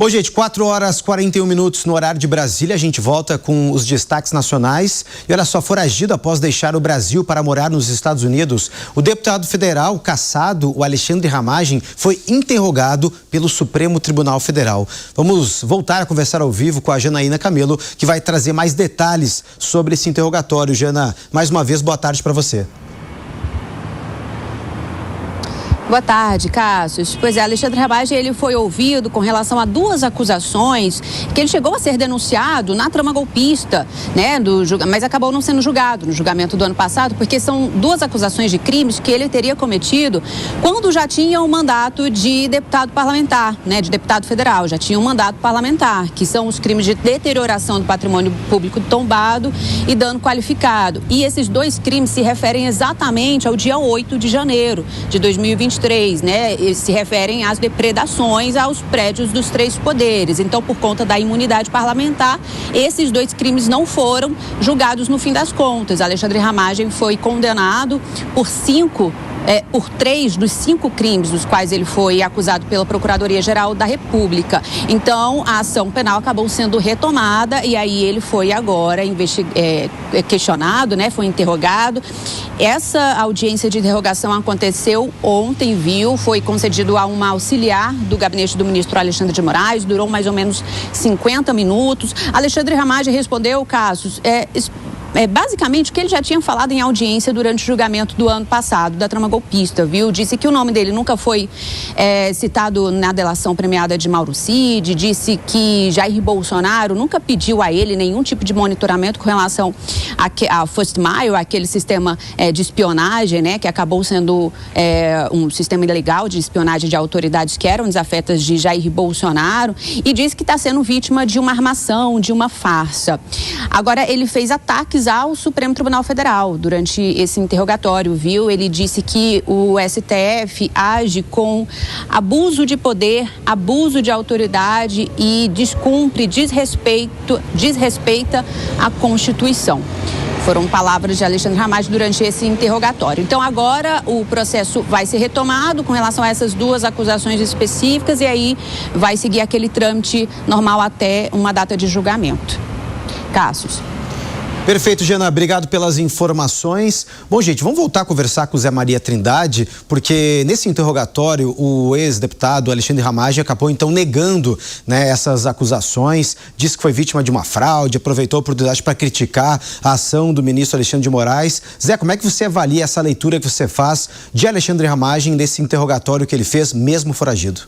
Bom, gente, 4h41 no horário de Brasília. A gente volta com os destaques nacionais. E olha só, foragido após deixar o Brasil para morar nos Estados Unidos, o deputado federal cassado, o Alexandre Ramagem, foi interrogado pelo Supremo Tribunal Federal. Vamos voltar a conversar ao vivo com a Janaína Camelo, que vai trazer mais detalhes sobre esse interrogatório. Jana, mais uma vez, boa tarde para você. Boa tarde, Cássio. Pois é, Alexandre Ramagem, ele foi ouvido com relação a duas acusações que ele chegou a ser denunciado na trama golpista, né, mas acabou não sendo julgado no julgamento do ano passado, porque são duas acusações de crimes que ele teria cometido quando já tinha um mandato de deputado parlamentar, né, de deputado federal, já tinha um mandato parlamentar, que são os crimes de deterioração do patrimônio público tombado e dano qualificado. E esses dois crimes se referem exatamente ao dia 8 de janeiro de 2023. Né, se referem às depredações aos prédios dos três poderes. Então, por conta da imunidade parlamentar, esses dois crimes não foram julgados no fim das contas. Alexandre Ramagem foi condenado por três dos 5 crimes dos quais ele foi acusado pela Procuradoria-Geral da República. Então, a ação penal acabou sendo retomada e aí ele foi agora questionado, né, foi interrogado. Essa audiência de interrogação aconteceu ontem, foi concedido a uma auxiliar do gabinete do ministro Alexandre de Moraes, durou mais ou menos 50 minutos. Alexandre Ramagem respondeu, Cássio, basicamente o que ele já tinha falado em audiência durante o julgamento do ano passado, da trama golpista, viu? Disse que o nome dele nunca foi citado na delação premiada de Mauro Cid, disse que Jair Bolsonaro nunca pediu a ele nenhum tipo de monitoramento com relação ao First Mile, aquele sistema de espionagem, né, que acabou sendo um sistema ilegal de espionagem de autoridades que eram desafetas de Jair Bolsonaro, e disse que está sendo vítima de uma armação, de uma farsa. Agora, ele fez ataques ao Supremo Tribunal Federal durante esse interrogatório, viu? Ele disse que o STF age com abuso de poder, abuso de autoridade e desrespeita a Constituição. Foram palavras de Alexandre Ramagem durante esse interrogatório. Então, agora o processo vai ser retomado com relação a essas duas acusações específicas e aí vai seguir aquele trâmite normal até uma data de julgamento. Cássio. Perfeito, Jana. Obrigado pelas informações. Bom, gente, vamos voltar a conversar com o Zé Maria Trindade, porque nesse interrogatório o ex-deputado Alexandre Ramagem acabou então negando, né, essas acusações, disse que foi vítima de uma fraude, aproveitou a oportunidade para criticar a ação do ministro Alexandre de Moraes. Zé, como é que você avalia essa leitura que você faz de Alexandre Ramagem nesse interrogatório que ele fez, mesmo foragido?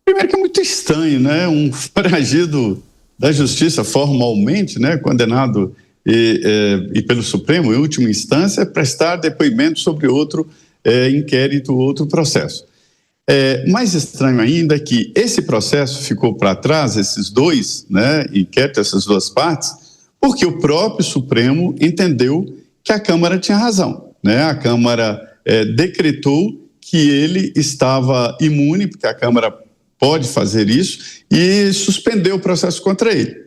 Primeiro que é muito estranho, né? Um foragido da justiça formalmente, né, condenado e pelo Supremo, em última instância, prestar depoimento sobre outro inquérito, outro processo. Mais estranho ainda é que esse processo ficou para trás, esses dois, né, inquéritos, essas duas partes, porque o próprio Supremo entendeu que a Câmara tinha razão, né? A Câmara decretou que ele estava imune, porque a Câmara pode fazer isso, e suspendeu o processo contra ele.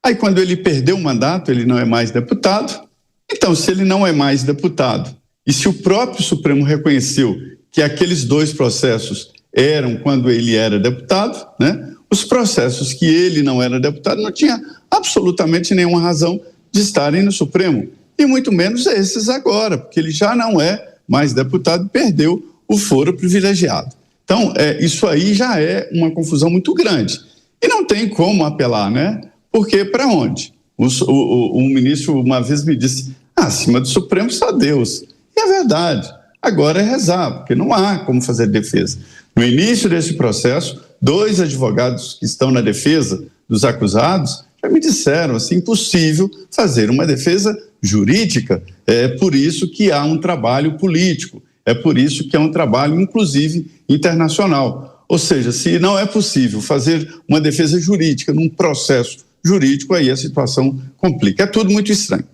Aí, quando ele perdeu o mandato, ele não é mais deputado. Então, se ele não é mais deputado, e se o próprio Supremo reconheceu que aqueles dois processos eram quando ele era deputado, né, os processos que ele não era deputado não tinha absolutamente nenhuma razão de estarem no Supremo. E muito menos esses agora, porque ele já não é mais deputado e perdeu o foro privilegiado. Então, isso aí já é uma confusão muito grande. E não tem como apelar, né? Porque para onde? O ministro uma vez me disse, acima do Supremo só Deus. E é verdade. Agora é rezar, porque não há como fazer defesa. No início desse processo, 2 advogados que estão na defesa dos acusados já me disseram assim, impossível fazer uma defesa jurídica. É por isso que há um trabalho político. É por isso que é um trabalho, inclusive, internacional. Ou seja, se não é possível fazer uma defesa jurídica num processo jurídico, aí a situação complica. É tudo muito estranho.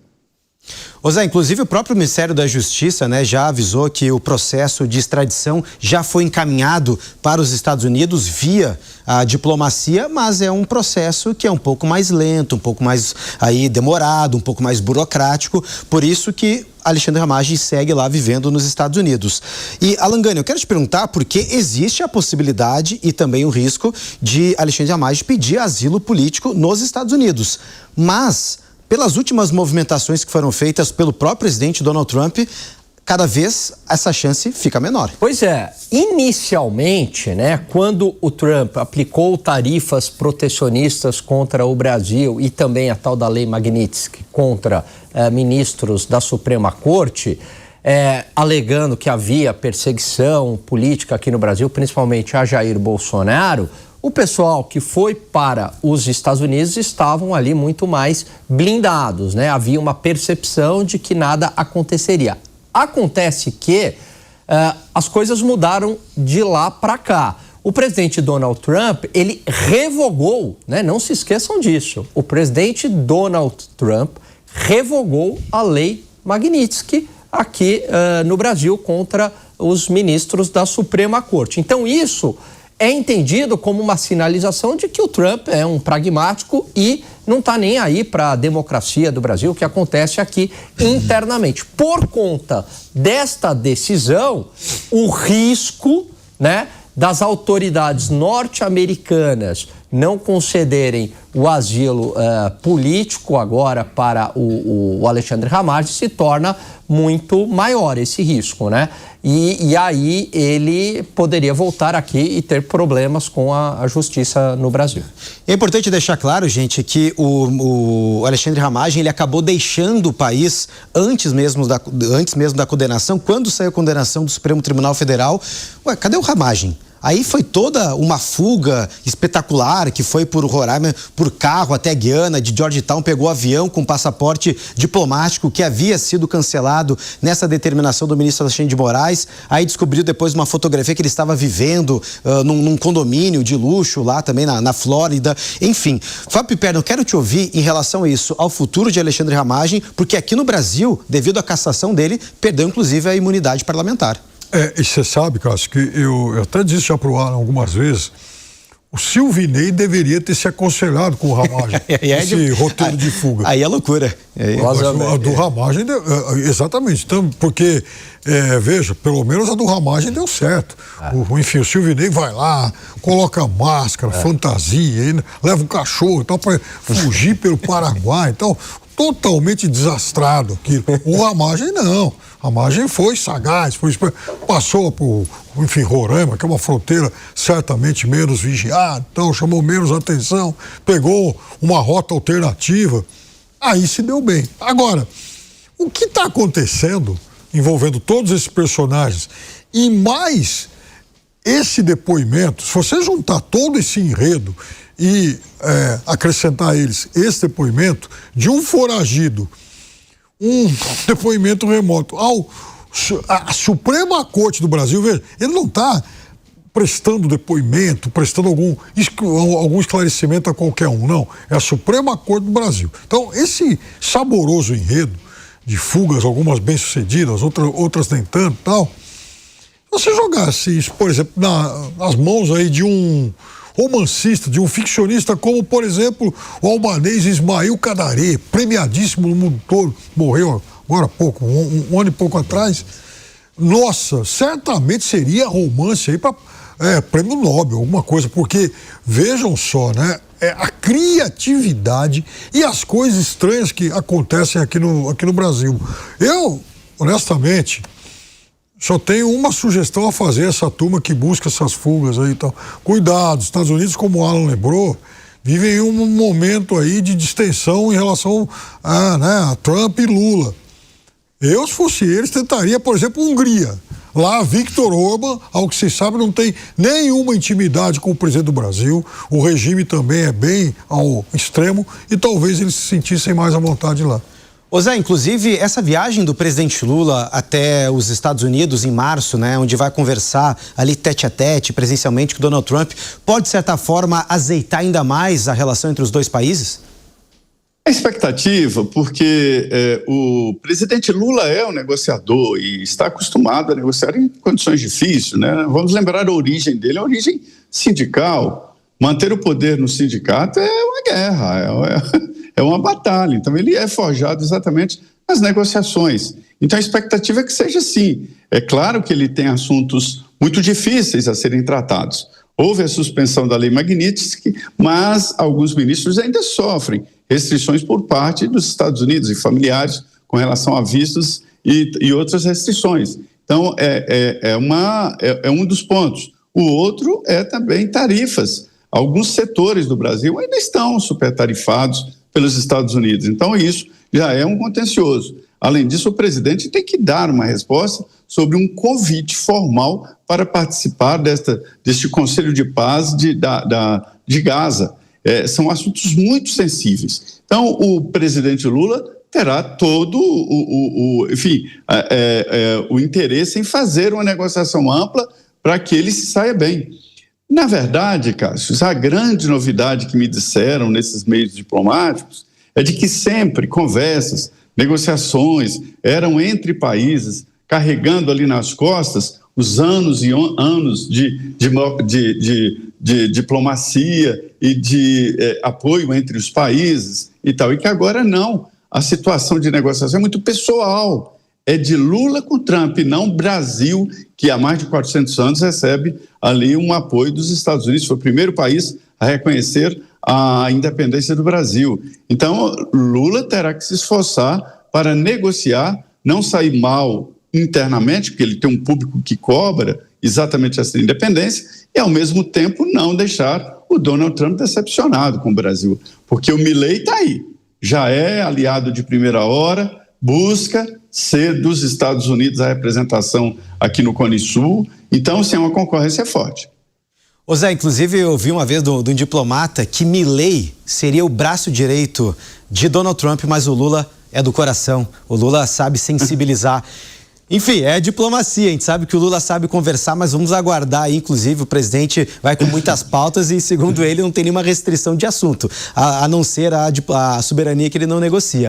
Ô Zé, inclusive o próprio Ministério da Justiça, né, já avisou que o processo de extradição já foi encaminhado para os Estados Unidos via a diplomacia, mas é um processo que é um pouco mais lento, um pouco mais aí demorado, um pouco mais burocrático, por isso que Alexandre Ramagem segue lá vivendo nos Estados Unidos. E, Alan Gani, eu quero te perguntar porque existe a possibilidade e também o risco de Alexandre Ramagem pedir asilo político nos Estados Unidos. Mas, pelas últimas movimentações que foram feitas pelo próprio presidente Donald Trump, cada vez essa chance fica menor. Pois é, inicialmente, né, quando o Trump aplicou tarifas protecionistas contra o Brasil e também a tal da Lei Magnitsky contra ministros da Suprema Corte, alegando que havia perseguição política aqui no Brasil, principalmente a Jair Bolsonaro, o pessoal que foi para os Estados Unidos estavam ali muito mais blindados, né? Havia uma percepção de que nada aconteceria. Acontece que as coisas mudaram de lá para cá. O presidente Donald Trump, ele revogou, né? Não se esqueçam disso. O presidente Donald Trump revogou a Lei Magnitsky aqui no Brasil contra os ministros da Suprema Corte. Então isso é entendido como uma sinalização de que o Trump é um pragmático e não está nem aí para a democracia do Brasil, o que acontece aqui internamente. Por conta desta decisão, o risco, né, das autoridades norte-americanas não concederem o asilo político agora para o Alexandre Ramagem se torna muito maior esse risco, né? E aí ele poderia voltar aqui e ter problemas com a justiça no Brasil. É importante deixar claro, gente, que o Alexandre Ramagem ele acabou deixando o país antes mesmo da condenação. Quando saiu a condenação do Supremo Tribunal Federal, cadê o Ramagem? Aí foi toda uma fuga espetacular que foi por Roraima, por carro até Guiana, de Georgetown, pegou avião com passaporte diplomático que havia sido cancelado nessa determinação do ministro Alexandre de Moraes. Aí descobriu depois uma fotografia que ele estava vivendo num condomínio de luxo lá também na Flórida. Enfim, Fábio Piperno, eu quero te ouvir em relação a isso, ao futuro de Alexandre Ramagem, porque aqui no Brasil, devido à cassação dele, perdeu inclusive a imunidade parlamentar. E você sabe, Cássio, que eu até disse já pro Alan algumas vezes, o Silvinei deveria ter se aconselhado com o Ramagem, esse roteiro de fuga. Aí é loucura. A do Ramagem, exatamente, então, porque, veja, pelo menos a do Ramagem deu certo. Enfim, o Silvinei vai lá, coloca máscara, fantasia, leva um cachorro e tal, para fugir pelo Paraguai e tal. Totalmente desastrado aquilo. O Ramagem não. A Ramagem foi sagaz, passou por, enfim, Roraima, que é uma fronteira certamente menos vigiada, então chamou menos atenção, pegou uma rota alternativa, aí se deu bem. Agora, o que está acontecendo envolvendo todos esses personagens e mais esse depoimento, se você juntar todo esse enredo e acrescentar a eles esse depoimento de um foragido, um depoimento remoto à Suprema Corte do Brasil, veja, ele não está prestando depoimento, prestando algum esclarecimento a qualquer um, não. É a Suprema Corte do Brasil. Então, esse saboroso enredo de fugas, algumas bem-sucedidas, outras nem tanto, tal, você jogasse isso, por exemplo, nas mãos aí de um romancista, de um ficcionista como, por exemplo, o albanês Ismail Kadare, premiadíssimo no mundo todo, morreu agora há pouco, um ano e pouco atrás. Nossa, certamente seria romance aí para prêmio Nobel, alguma coisa, porque vejam só, né? A criatividade e as coisas estranhas que acontecem aqui no Brasil. Eu, honestamente, só tenho uma sugestão a fazer a essa turma que busca essas fugas aí e tal. Cuidado, os Estados Unidos, como o Alan lembrou, vivem um momento aí de distensão em relação a Trump e Lula. Eu, se fosse eles, tentaria, por exemplo, Hungria. Lá, Viktor Orbán, ao que se sabe, não tem nenhuma intimidade com o presidente do Brasil. O regime também é bem ao extremo e talvez eles se sentissem mais à vontade lá. Ô Zé, inclusive, essa viagem do presidente Lula até os Estados Unidos em março, né, onde vai conversar ali tete a tete, presencialmente com Donald Trump, pode, de certa forma, azeitar ainda mais a relação entre os dois países? A expectativa, porque o presidente Lula é um negociador e está acostumado a negociar em condições difíceis, né? Vamos lembrar a origem dele, a origem sindical. Manter o poder no sindicato é uma guerra, é uma batalha. Então, ele é forjado exatamente as negociações. Então a expectativa é que seja assim. É claro que ele tem assuntos muito difíceis a serem tratados. Houve a suspensão da lei Magnitsky, mas alguns ministros ainda sofrem restrições por parte dos Estados Unidos e familiares com relação a vistos e outras restrições. Então, é um dos pontos. O outro é também tarifas. Alguns setores do Brasil ainda estão supertarifados pelos Estados Unidos. Então, isso já é um contencioso. Além disso, o presidente tem que dar uma resposta sobre um convite formal para participar deste Conselho de Paz de Gaza. São assuntos muito sensíveis. Então, o presidente Lula terá todo o interesse em fazer uma negociação ampla para que ele se saia bem. Na verdade, Cássio, a grande novidade que me disseram nesses meios diplomáticos é de que sempre conversas, negociações eram entre países, carregando ali nas costas os anos e anos de diplomacia e de apoio entre os países e tal, e que agora não. A situação de negociação é muito pessoal, é de Lula com Trump, não Brasil, que há mais de 400 anos recebe ali um apoio dos Estados Unidos, foi o primeiro país a reconhecer a independência do Brasil. Então, Lula terá que se esforçar para negociar, não sair mal internamente, porque ele tem um público que cobra exatamente essa independência, e ao mesmo tempo não deixar o Donald Trump decepcionado com o Brasil, porque o Milei está aí, já é aliado de primeira hora, busca ser dos Estados Unidos a representação aqui no Cone Sul, então sim, é uma concorrência forte. Ô Zé, inclusive eu vi uma vez de um diplomata que Milei seria o braço direito de Donald Trump, mas o Lula é do coração, o Lula sabe sensibilizar. Enfim, é diplomacia, a gente sabe que o Lula sabe conversar, mas vamos aguardar aí, inclusive o presidente vai com muitas pautas e segundo ele não tem nenhuma restrição de assunto, a não ser a soberania que ele não negocia.